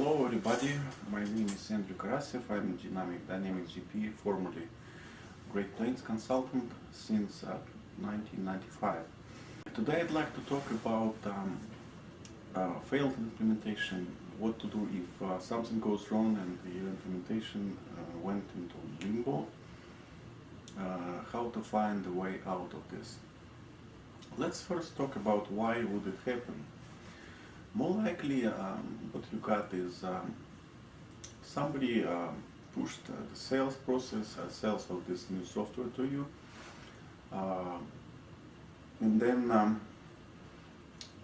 Hello everybody, my name is Andrew Karasev. I'm a Dynamics GP, formerly Great Plains consultant since 1995. Today I'd like to talk about failed implementation, what to do if something goes wrong and the implementation went into limbo, how to find a way out of this. Let's first talk about why would it happen. More likely, what you got is somebody pushed the sales process, sales of this new software to you, and then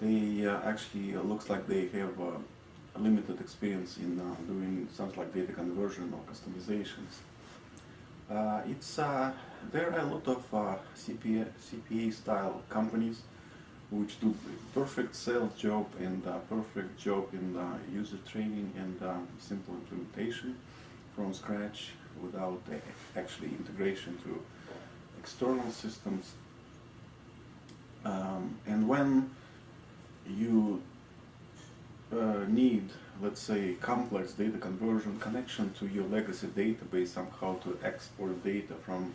they actually looks like they have a limited experience in doing something like data conversion or customizations. There are a lot of CPA style companies which do perfect sales job and perfect job in user training and simple implementation from scratch without actually integration to external systems. And when you need, let's say, complex data conversion connection to your legacy database, somehow to export data from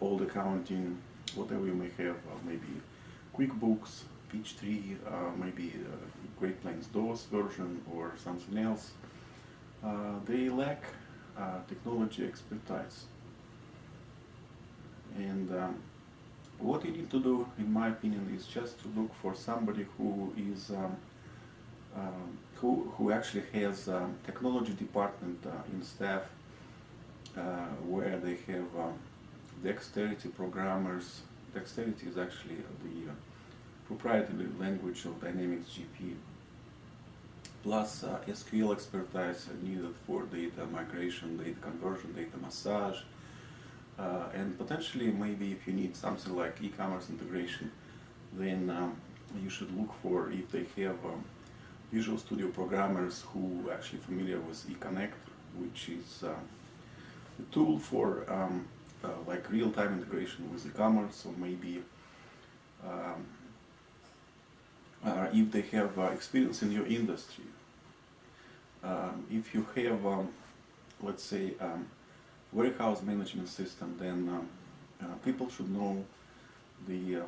old accounting, whatever you may have, maybe QuickBooks, Peachtree, maybe Great Plains DOS version or something else. They lack technology expertise. And what you need to do, in my opinion, is just to look for somebody who is who actually has technology department in staff, where they have Dexterity programmers. Dexterity is actually the proprietary language of Dynamics GP, plus SQL expertise needed for data migration, data conversion, data massage, and potentially maybe if you need something like e-commerce integration, then you should look for if they have Visual Studio programmers who are actually familiar with eConnect, which is a tool for like real-time integration with e-commerce, or maybe if they have experience in your industry. If you have, let's say, warehouse management system, then people should know the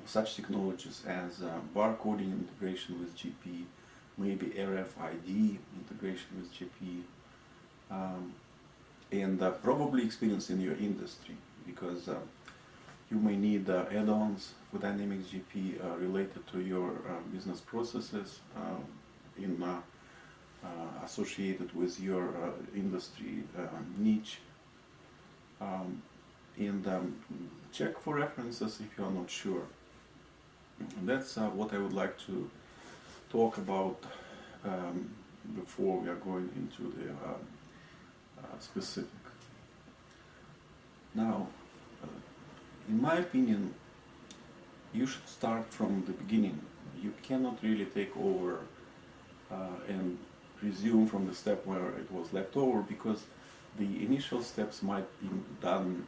such technologies as barcoding integration with GP, maybe RFID integration with GP, and probably experience in your industry, because you may need add-ons for Dynamics GP related to your business processes associated with your industry niche, and check for references if you are not sure. And that's what I would like to talk about before we are going into the specific. Now, in my opinion, you should start from the beginning. You cannot really take over and resume from the step where it was left over, because the initial steps might be done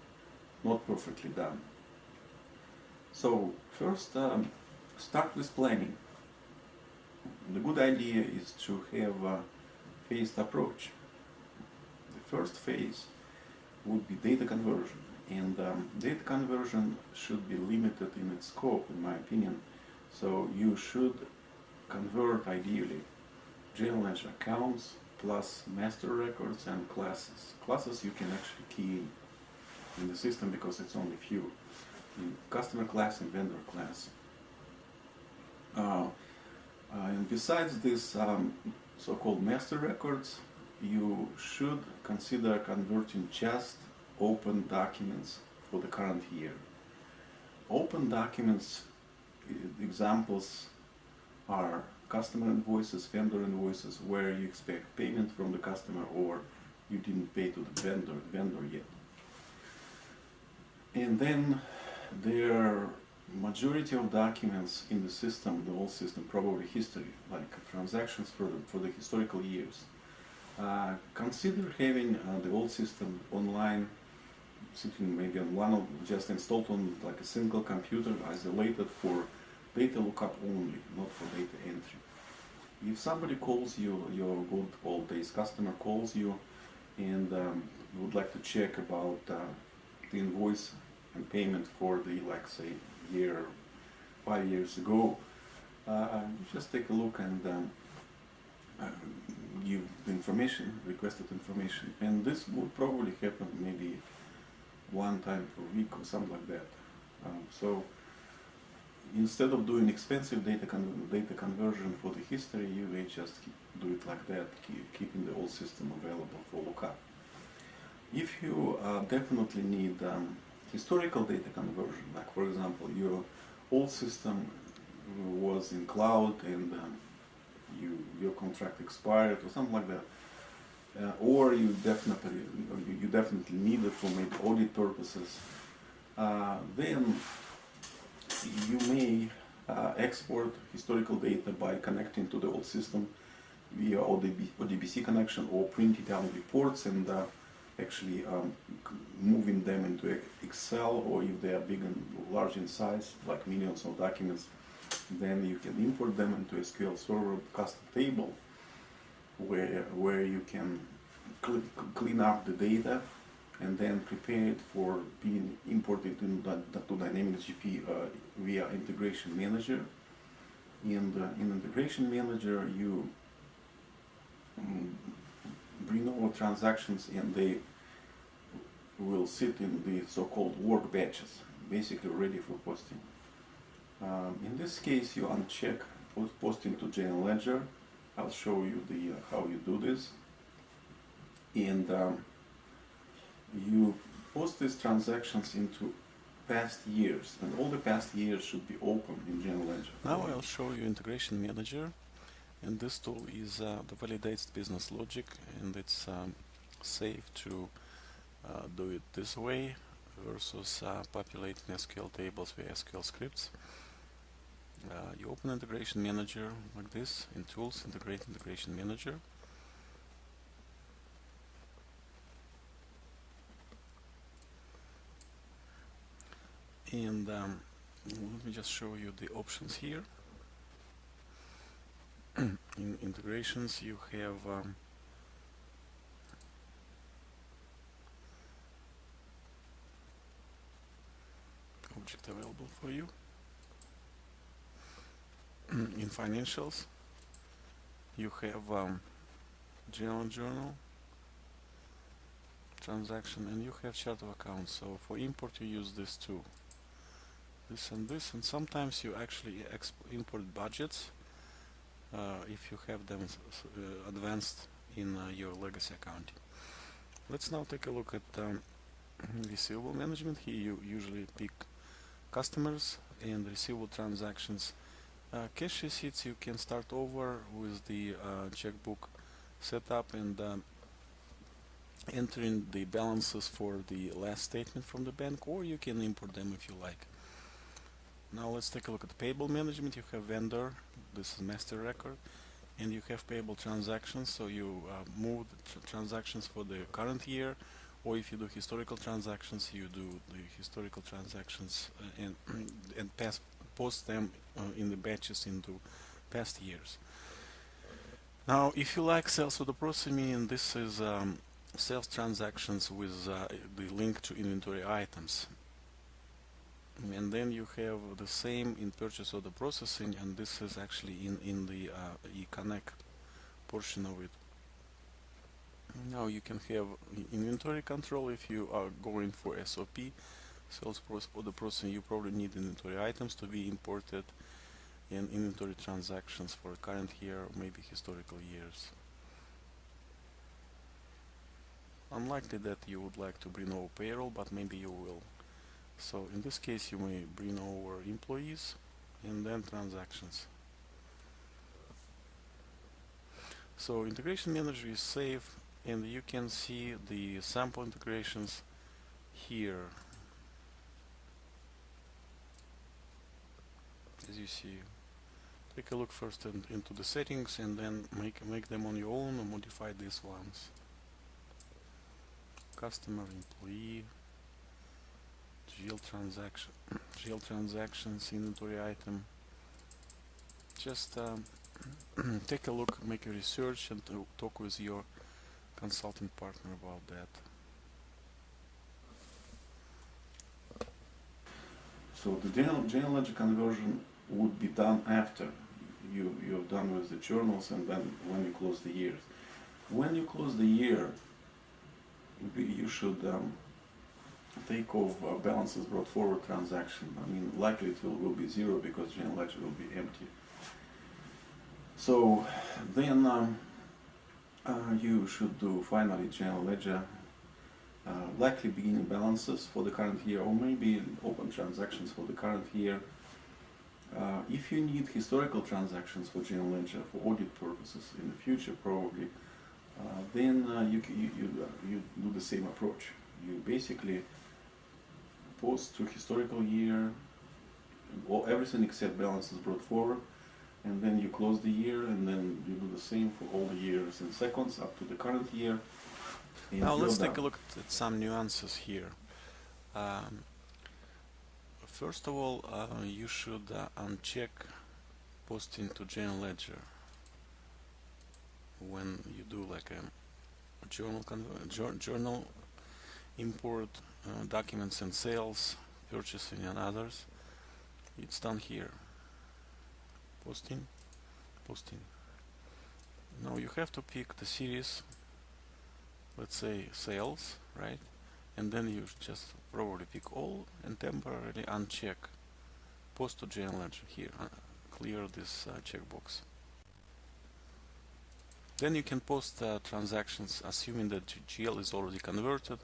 not perfectly done. So first, start with planning. The good idea is to have a phased approach. The first phase would be data conversion, and data conversion should be limited in its scope, in my opinion. So you should convert, ideally, general ledger accounts plus master records and classes. Classes you can actually key in the system because it's only few. Customer class and vendor class. And besides this so-called master records, you should consider converting just open documents for the current year. Open documents, examples are customer invoices, vendor invoices, where you expect payment from the customer or you didn't pay to the vendor yet. And then there are majority of documents in the system, the whole system, probably history, like transactions for the historical years. Consider having the whole system online, sitting maybe on one of, just installed on like a single computer, isolated for data lookup only, not for data entry. if somebody calls you, your good old days customer calls you and would like to check about the invoice and payment for the, like, say, year 5 years ago, just take a look and give the information, requested information, and this would probably happen maybe one time per week or something like that. So instead of doing expensive data conversion for the history, you may just do it like that, keeping the old system available for lookup. If you definitely need historical data conversion, like for example your old system was in cloud and your contract expired or something like that, or you definitely need it for maybe audit purposes, then you may export historical data by connecting to the old system via ODBC connection, or printing down reports and actually moving them into Excel, or if they are big and large in size, like millions of documents, then you can import them into SQL Server custom table where you can clean up the data and then prepare it for being imported to Dynamics GP via Integration Manager. In Integration Manager, you bring over transactions and they will sit in the so-called work batches, basically ready for posting. In this case, you uncheck posting to General Ledger. I'll show you how you do this. And you post these transactions into past years, and all the past years should be open in General Ledger. Now I'll show you Integration Manager, and this tool is the validates business logic, and it's safe to do it this way versus populating SQL tables via SQL scripts. You open Integration Manager like this, in Tools, Integrate Integration Manager. And let me just show you the options here. In integrations, you have object available for you. In financials, you have general journal, transaction, and you have chart of accounts. So for import, you use this too. This, and sometimes you actually import budgets if you have them advanced in your legacy accounting. Let's now take a look at receivable management. Here you usually pick customers and receivable transactions. Cash receipts, you can start over with the checkbook setup and entering the balances for the last statement from the bank, or you can import them if you like. Now let's take a look at payable management. You have vendor, this is master record, and you have payable transactions, so you move the transactions for the current year, or if you do historical transactions, you do the historical transactions and post them in the batches into past years. Now if you like sales order processing, and this is sales transactions with the link to inventory items. And then you have the same in purchase order processing, and this is actually in the eConnect portion of it. Now you can have inventory control if you are going for SOP, sales order processing. You probably need inventory items to be imported, and inventory transactions for current year or maybe historical years. Unlikely that you would like to bring over payroll, but maybe you will. So in this case you may bring over employees and then transactions. So Integration Manager is safe, and you can see the sample integrations here. As you see, take a look first into the settings and then make them on your own or modify these ones. Customer, employee, GL transaction, GL transactions, inventory item. Just take a look, make a research, and talk with your consulting partner about that. So the general ledger conversion would be done after you're done with the journals and then when you close the years. When you close the year, you should take off balances brought forward transaction. I mean, likely it will be zero because general ledger will be empty. So then you should do finally general ledger, likely beginning balances for the current year, or maybe open transactions for the current year. If you need historical transactions for general ledger for audit purposes in the future, probably, then you do the same approach. You basically post to historical year, or everything except balances brought forward, and then you close the year, and then you do the same for all the years in seconds up to the current year. Now let's take a look at some nuances here. First of all, you should uncheck posting to general ledger when you do like a journal import, documents and sales, purchasing and others. It's done here. Posting. Now you have to pick the series, let's say sales, right? And then you just probably pick all and temporarily uncheck post to general ledger here. Clear this checkbox. Then you can post transactions assuming that GL is already converted.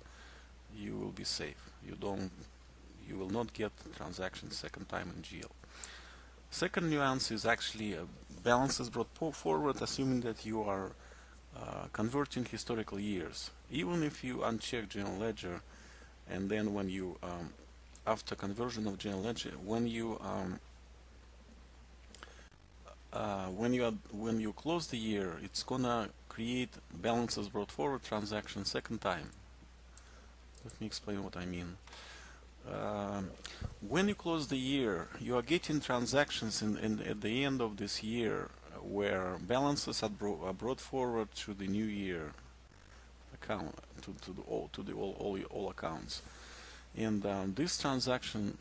You will be safe. You will not get transactions second time in GL. Second nuance is actually balances brought forward, assuming that you are converting historical years. Even if you uncheck general ledger, and then when you after conversion of general ledger, when you close the year, it's gonna create balances brought forward transaction second time. Let me explain what I mean. When you close the year, you are getting transactions at the end of this year where balances are brought forward to the new year account, to all accounts. And this transaction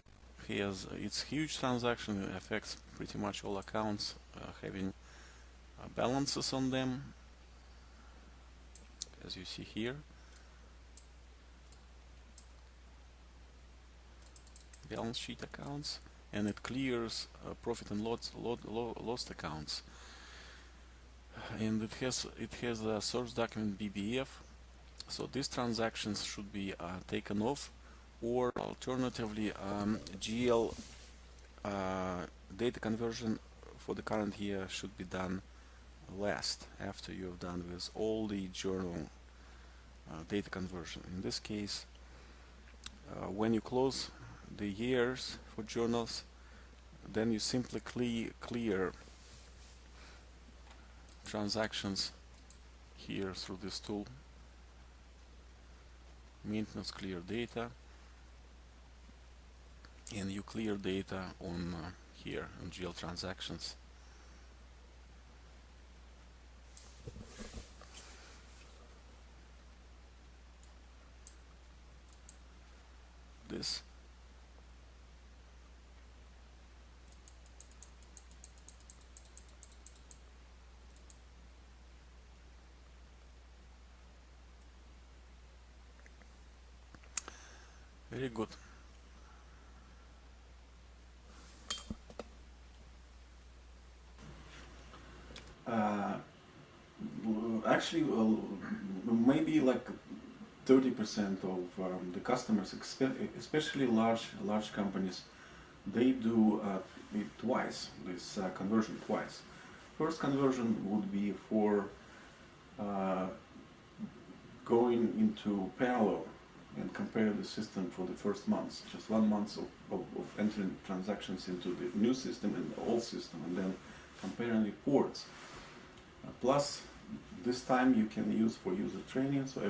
it's huge transaction. It affects pretty much all accounts having balances on them, as you see here. Balance sheet accounts, and it clears profit and loss accounts. And it has a source document BBF, so these transactions should be taken off, or alternatively GL data conversion for the current year should be done last, after you have done with all the journal data conversion. In this case, when you close the years for journals, then you simply clear transactions here through this tool, maintenance clear data, and you clear data on here on GL transactions. This. Very good. Actually, maybe like 30% of the customers, especially large companies, they do it twice, this conversion twice. First conversion would be for going into parallel and compare the system for the first months, just 1 month of entering transactions into the new system and the old system, and then comparing reports. Plus, this time you can use for user training, so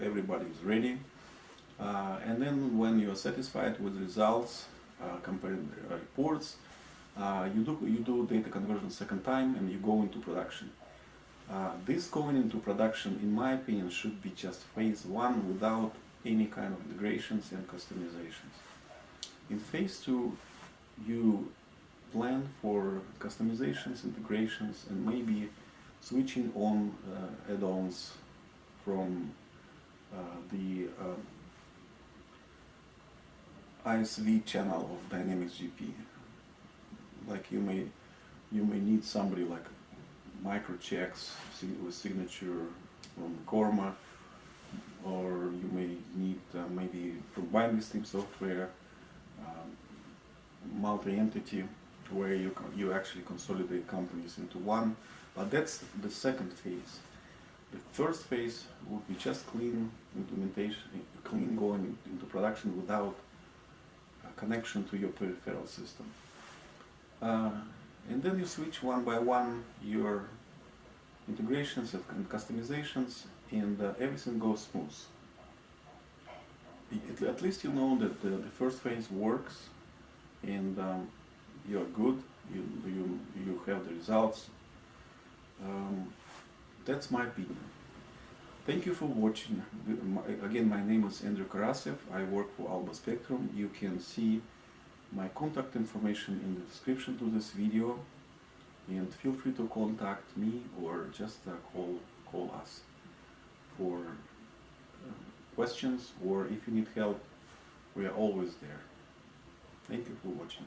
everybody is ready. And then when you are satisfied with the results, comparing the reports, you do data conversion second time and you go into production. This going into production, in my opinion, should be just phase one without any kind of integrations and customizations. In phase two, you plan for customizations, integrations, and maybe switching on add-ons from the ISV channel of Dynamics GP. Like you may need somebody like microchecks with signature from Korma, or you may need maybe from binary stream software, multi-entity, where you actually consolidate companies into one. But that's the second phase. The first phase would be just clean implementation, clean going into production without a connection to your peripheral system. And then you switch one by one your integrations and customizations, and everything goes smooth. At least you know that the first phase works, and you are good. You have the results. That's my opinion. Thank you for watching. Again, my name is Andrew Karasev. I work for Alba Spectrum. You can see my contact information in the description to this video, and feel free to contact me or just call us for questions, or if you need help, we are always there. Thank you for watching.